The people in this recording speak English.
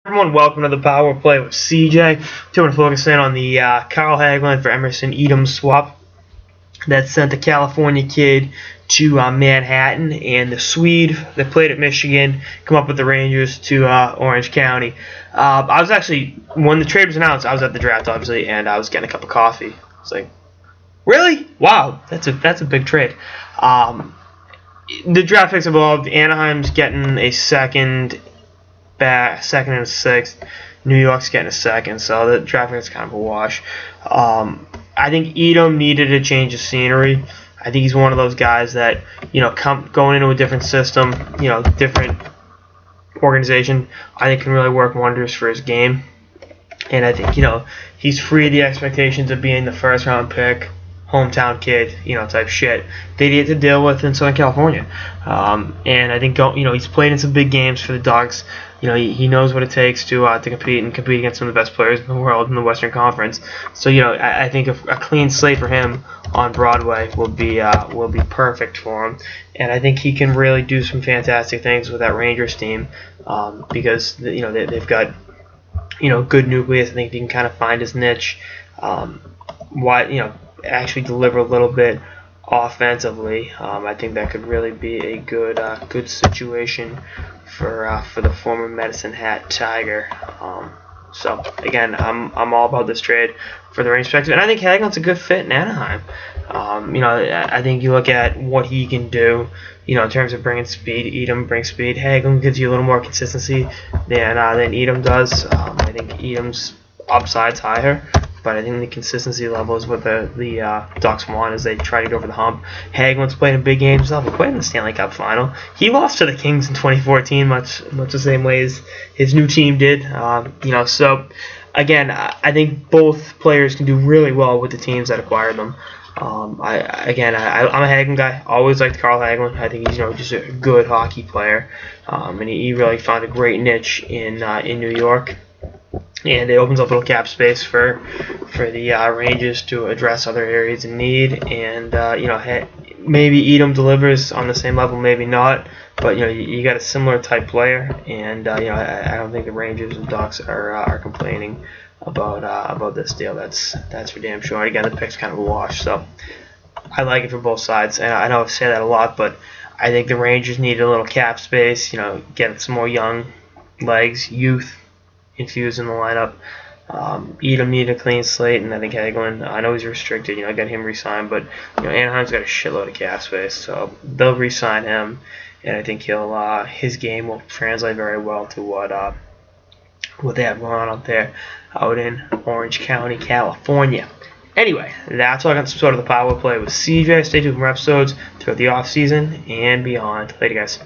Everyone, welcome to the Power Play with CJ. Today we're focusing on the Carl Hagelin for Emerson Etem swap that sent the California kid to Manhattan, and the Swede that played at Michigan come up with the Rangers to Orange County. I was actually, when the trade was announced, I was at the draft, obviously, and I was getting a cup of coffee. I was like, really? Wow, that's a big trade. The draft picks evolved. Anaheim's getting a second and a sixth. New York's getting a second, so the draft is kind of a wash. I think Etem needed a change of scenery. I think he's one of those guys that, going into a different system, different organization, I think can really work wonders for his game. And I think, he's free of the expectations of being the first round pick, hometown kid, type shit that he had to deal with in Southern California. And I think, he's played in some big games for the Ducks. He knows what it takes to compete against some of the best players in the world in the Western Conference. So, I think a clean slate for him on Broadway will be perfect for him. And I think he can really do some fantastic things with that Rangers team because, they've got, good nucleus. I think he can kind of find his niche. Actually deliver a little bit offensively. I think that could really be a good situation for the former Medicine Hat Tiger. So again, I'm all about this trade for the Rangers perspective, and I think Hagelin's a good fit in Anaheim. I think you look at what he can do, in terms of bringing speed. Etem brings speed. Hagelin gives you a little more consistency than Etem does. I think Etem's upside's higher, but I think the consistency level is what the Ducks want as they try to get over the hump. Hagelin's played in big games himself. He played in the Stanley Cup final. He lost to the Kings in 2014, much the same way as his new team did. So again, I think both players can do really well with the teams that acquired them. I'm a Hagelin guy. Always liked Carl Hagelin. I think he's just a good hockey player, and he really found a great niche in New York. And it opens up a little cap space for the Rangers to address other areas in need. And maybe Etem delivers on the same level, maybe not. But you got a similar type player, and I don't think the Rangers and Ducks are complaining about this deal. That's for damn sure. Again, the pick's kind of a wash, so I like it for both sides. And I know I say that a lot, but I think the Rangers need a little cap space. Get some more young legs, youth infused in the lineup. Etem needed a clean slate, and I think Hagelin, I know he's restricted, I got him re-signed, but Anaheim's got a shitload of cap space, so they'll re-sign him, and I think his game will translate very well to what they have going on up there out in Orange County, California. Anyway, that's all I got to sort of the Power Play with CJ. Stay tuned for more episodes throughout the off season and beyond. Later, guys.